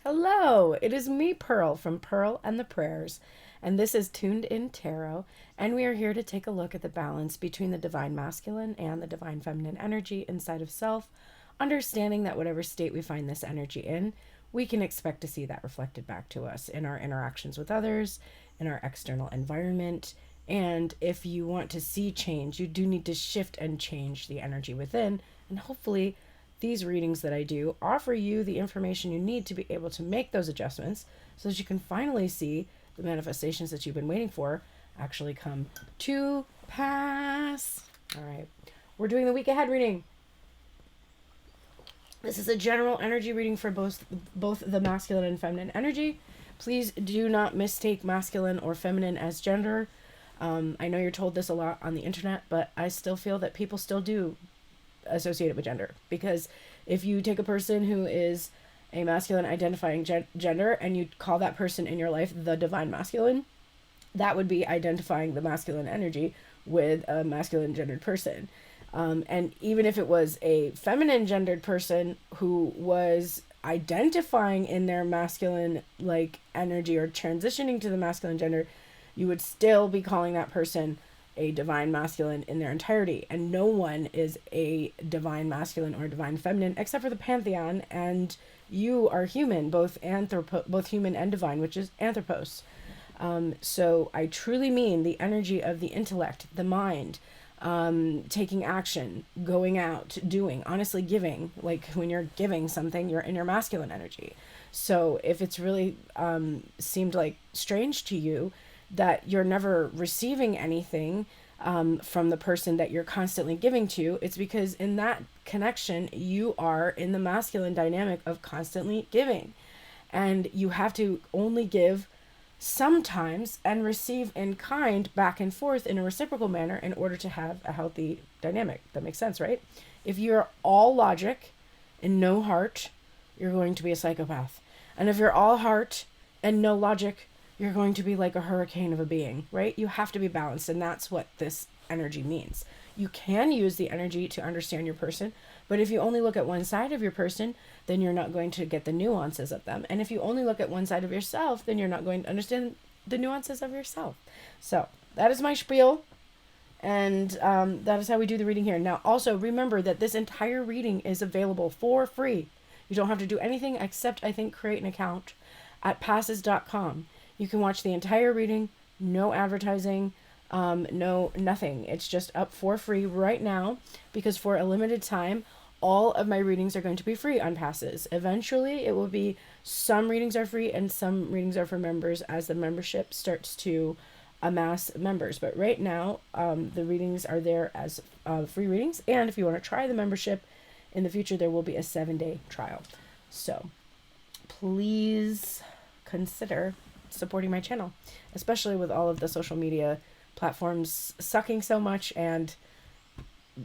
Hello, it is me, Pearl, from Pearl and the Prayers, and this is Tuned in Tarot, and we are here to take a look at the balance between the divine masculine and the divine feminine energy inside of self, understanding that whatever state we find this energy in, we can expect to see that reflected back to us in our interactions with others, in our external environment, and if you want to see change, you do need to shift and change the energy within, and hopefully these readings that I do offer you the information you need to be able to make those adjustments so that you can finally see the manifestations that you've been waiting for actually come to pass. All right. We're doing the week ahead reading. This is a general energy reading for both the masculine and feminine energy. Please do not mistake masculine or feminine as gender. I know you're told this a lot on the internet, but I still feel that people still do associate it with gender, because if you take a person who is a masculine identifying gender and you call that person in your life the divine masculine, that would be identifying the masculine energy with a masculine gendered person. And even if it was a feminine gendered person who was identifying in their masculine like energy or transitioning to the masculine gender, you would still be calling that person a divine masculine in their entirety. And no one is a divine masculine or divine feminine except for the pantheon, and you are human, both human and divine, which is anthropos. So I truly mean the energy of the intellect, the mind, taking action, going out, doing, honestly giving. Like when you're giving something, you're in your masculine energy. So if it's really seemed like strange to you that you're never receiving anything from the person that you're constantly giving to, it's because in that connection, you are in the masculine dynamic of constantly giving. And you have to only give sometimes and receive in kind back and forth in a reciprocal manner in order to have a healthy dynamic. That makes sense, right? If you're all logic and no heart, you're going to be a psychopath. And if you're all heart and no logic, you're going to be like a hurricane of a being, right? You have to be balanced, and that's what this energy means. You can use the energy to understand your person, but if you only look at one side of your person, then you're not going to get the nuances of them. And if you only look at one side of yourself, then you're not going to understand the nuances of yourself. So that is my spiel, and that is how we do the reading here. Now, also remember that this entire reading is available for free. You don't have to do anything except, I think, create an account at passes.com. You can watch the entire reading, no advertising, no nothing. It's just up for free right now, because for a limited time, all of my readings are going to be free on Passes. Eventually, it will be some readings are free and some readings are for members as the membership starts to amass members. But right now, the readings are there as free readings. And if you want to try the membership in the future, there will be a 7-day trial. So please consider supporting my channel, especially with all of the social media platforms sucking so much and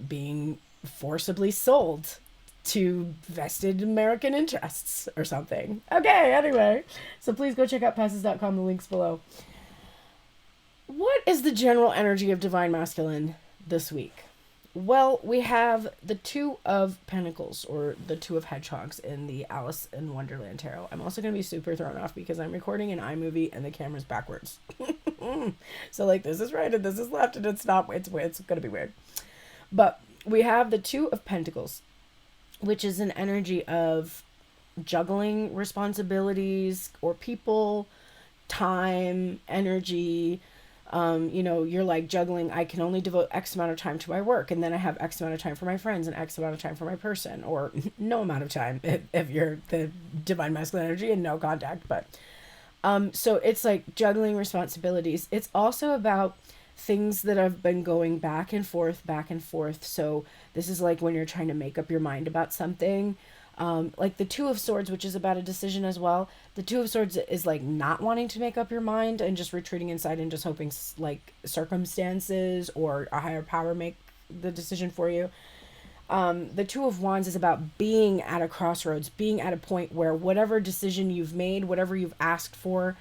being forcibly sold to vested American interests or something. Okay, anyway, so please go check out passes.com, the link's below. What is the general energy of divine masculine this week? Well, we have the Two of Pentacles, or the Two of Hedgehogs, in the Alice in Wonderland tarot. I'm also going to be super thrown off because I'm recording an iMovie and the camera's backwards. So, like, this is right and this is left and it's not. It's going to be weird. But we have the Two of Pentacles, which is an energy of juggling responsibilities or people, time, energy. You're like juggling. I can only devote X amount of time to my work, and then I have X amount of time for my friends and X amount of time for my person, or no amount of time if you're the divine masculine energy and no contact. But so it's like juggling responsibilities. It's also about things that have been going back and forth, back and forth. So this is like when you're trying to make up your mind about something. Like the Two of Swords, which is about a decision as well. The Two of Swords is like not wanting to make up your mind and just retreating inside and just hoping like circumstances or a higher power make the decision for you. The Two of Wands is about being at a crossroads, being at a point where whatever decision you've made, whatever you've asked for,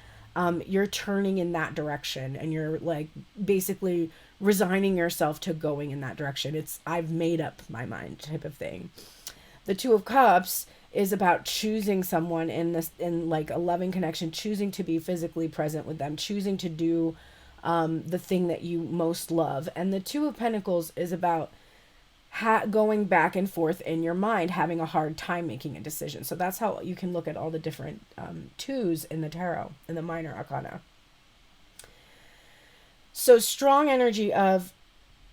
you're turning in that direction and you're like basically resigning yourself to going in that direction. It's I've made up my mind type of thing. The Two of Cups is about choosing someone in like a loving connection, choosing to be physically present with them, choosing to do the thing that you most love. And the Two of Pentacles is about going back and forth in your mind, having a hard time making a decision. So that's how you can look at all the different twos in the tarot, in the minor arcana. So strong energy of,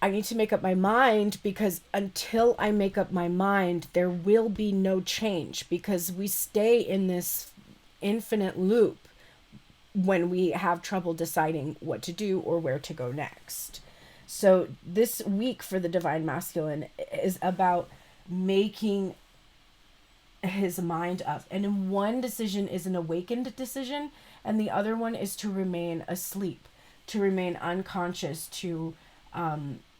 I need to make up my mind, because until I make up my mind, there will be no change, because we stay in this infinite loop when we have trouble deciding what to do or where to go next. So this week for the Divine Masculine is about making his mind up. And one decision is an awakened decision, and the other one is to remain asleep, to remain unconscious to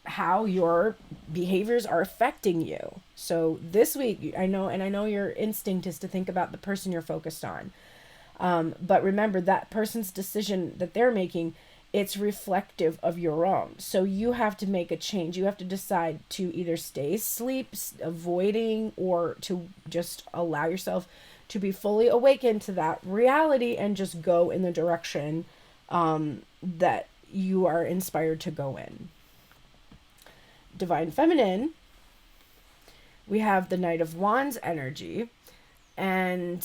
how your behaviors are affecting you. So this week, I know your instinct is to think about the person you're focused on. But remember, that person's decision that they're making, it's reflective of your own. So you have to make a change. You have to decide to either stay asleep, avoiding, or to just allow yourself to be fully awakened to that reality and just go in the direction that you are inspired to go in. Divine Feminine, we have the Knight of Wands energy. And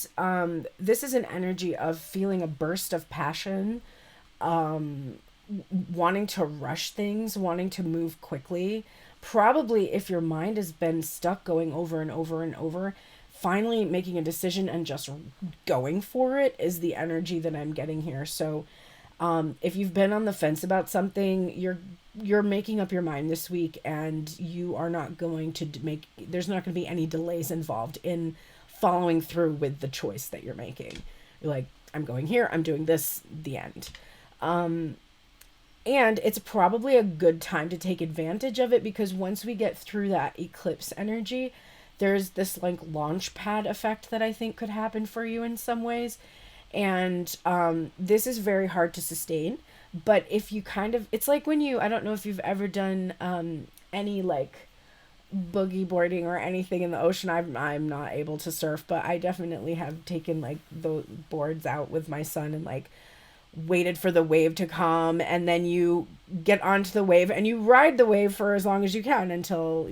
this is an energy of feeling a burst of passion, wanting to rush things, wanting to move quickly. Probably if your mind has been stuck going over and over and over, finally making a decision and just going for it is the energy that I'm getting here. So if you've been on the fence about something, you're making up your mind this week, and you are not going to there's not going to be any delays involved in following through with the choice that you're making. You're like, I'm going here, I'm doing this, the end. And it's probably a good time to take advantage of it, because once we get through that eclipse energy, there's this like launch pad effect that I think could happen for you in some ways. And this is very hard to sustain. But if you it's like when I don't know if you've ever done any like boogie boarding or anything in the ocean. I'm not able to surf, but I definitely have taken like the boards out with my son and like waited for the wave to come, and then you get onto the wave and you ride the wave for as long as you can until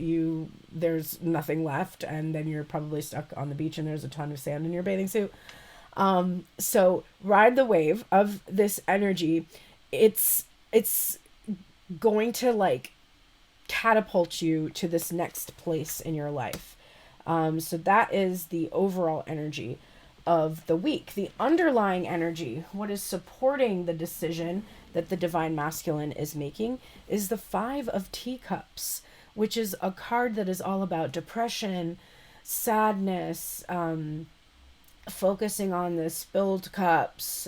there's nothing left, and then you're probably stuck on the beach and there's a ton of sand in your bathing suit. So ride the wave of this energy. It's going to like catapult you to this next place in your life. So that is the overall energy of the week. The underlying energy, what is supporting the decision that the Divine Masculine is making, is the Five of Teacups, which is a card that is all about depression, sadness, focusing on the spilled cups,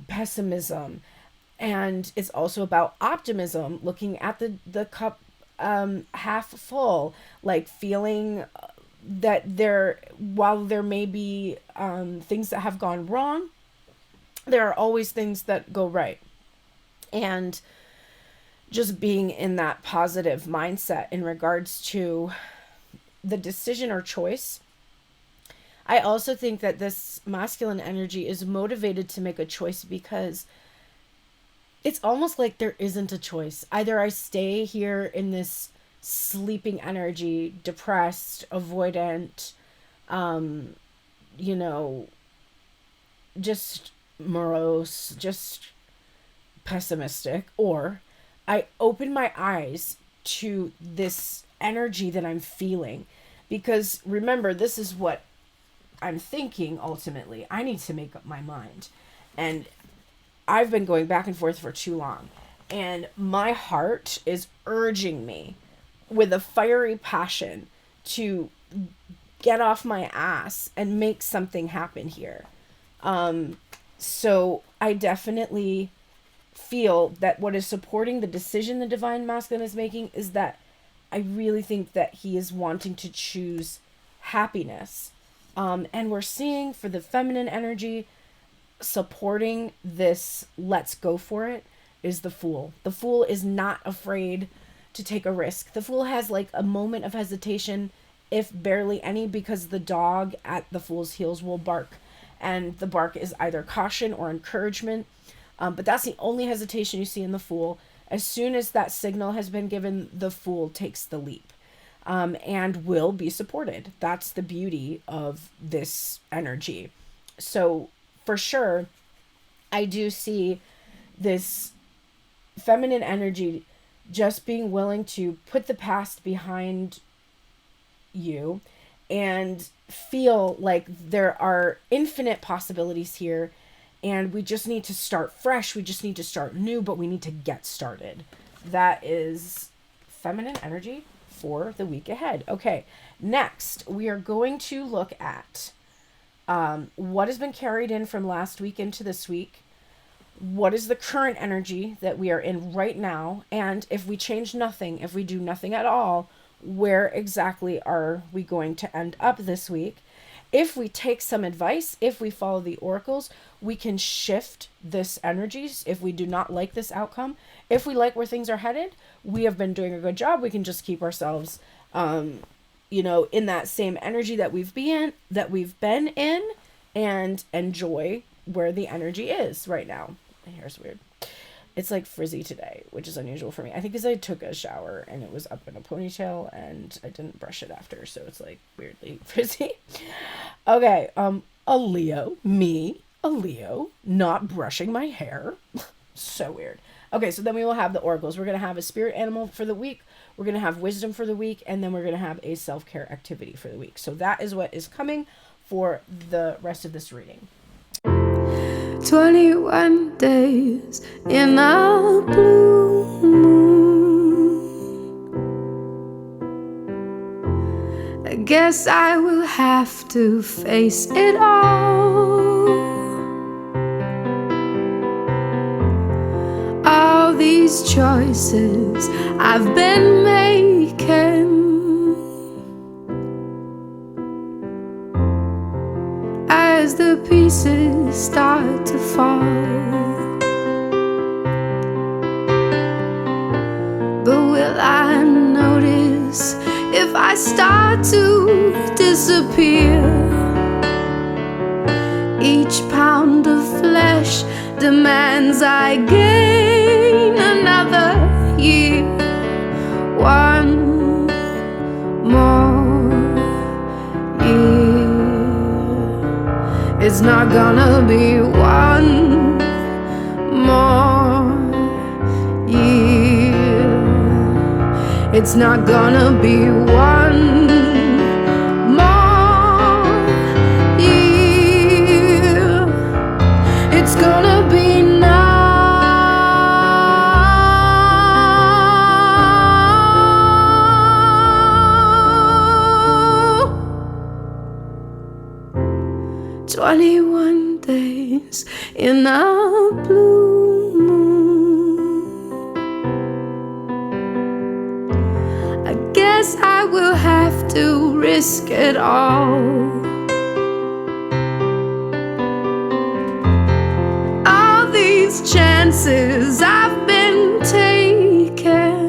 pessimism. And it's also about optimism, looking at the cup half full, like feeling that while there may be things that have gone wrong, there are always things that go right. And just being in that positive mindset in regards to the decision or choice. I also think that this masculine energy is motivated to make a choice, because it's almost like there isn't a choice. Either I stay here in this sleeping energy, depressed, avoidant, just morose, just pessimistic, or I open my eyes to this energy that I'm feeling. Because remember, this is what I'm thinking ultimately. I need to make up my mind. And I've been going back and forth for too long. And my heart is urging me with a fiery passion to get off my ass and make something happen here. So I definitely feel that what is supporting the decision the Divine Masculine is making is that I really think that he is wanting to choose happiness. And we're seeing for the feminine energy, supporting this let's go for it is the Fool. The Fool is not afraid to take a risk. The Fool has like a moment of hesitation if barely any, because the dog at the Fool's heels will bark, and the bark is either caution or encouragement. But that's the only hesitation you see in the Fool. As soon as that signal has been given, the Fool takes the leap, and will be supported. That's the beauty of this energy. So for sure, I do see this feminine energy just being willing to put the past behind you and feel like there are infinite possibilities here, and we just need to start fresh. We just need to start new, but we need to get started. That is feminine energy for the week ahead. Okay, next we are going to look at what has been carried in from last week into this week. What is the current energy that we are in right now? And if we change nothing, if we do nothing at all, where exactly are we going to end up this week? If we take some advice, if we follow the oracles, we can shift this energies. If we do not like this outcome, if we like where things are headed, we have been doing a good job. We can just keep ourselves, in that same energy that we've been in, and enjoy where the energy is right now. My hair's weird. It's like frizzy today, which is unusual for me. I think because I took a shower and it was up in a ponytail and I didn't brush it after, so it's like weirdly frizzy. Okay, a Leo, not brushing my hair. So weird. Okay, so then we will have the oracles. We're going to have a spirit animal for the week. We're going to have wisdom for the week. And then we're going to have a self-care activity for the week. So that is what is coming for the rest of this reading. 21 days in a blue moon. I guess I will have to face it all these choices I've been making, as the pieces start to fall. But will I notice if I start to disappear? Each pound of flesh demands I gain another year. One more year. It's not gonna be one more year. It's not gonna be one more year. It's gonna be now. 21 days in a blue moon. I guess I will have to risk it all. All these chances I've been taking,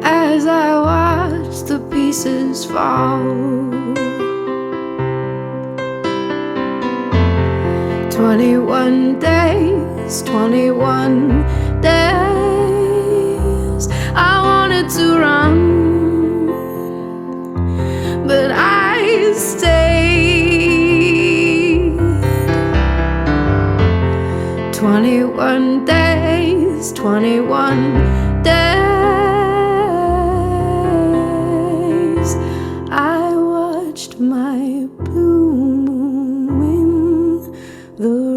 as I watch the pieces fall. 21 days, 21 days. I wanted to run, but I stayed. 21 days, 21 days. I watched my blue moon win the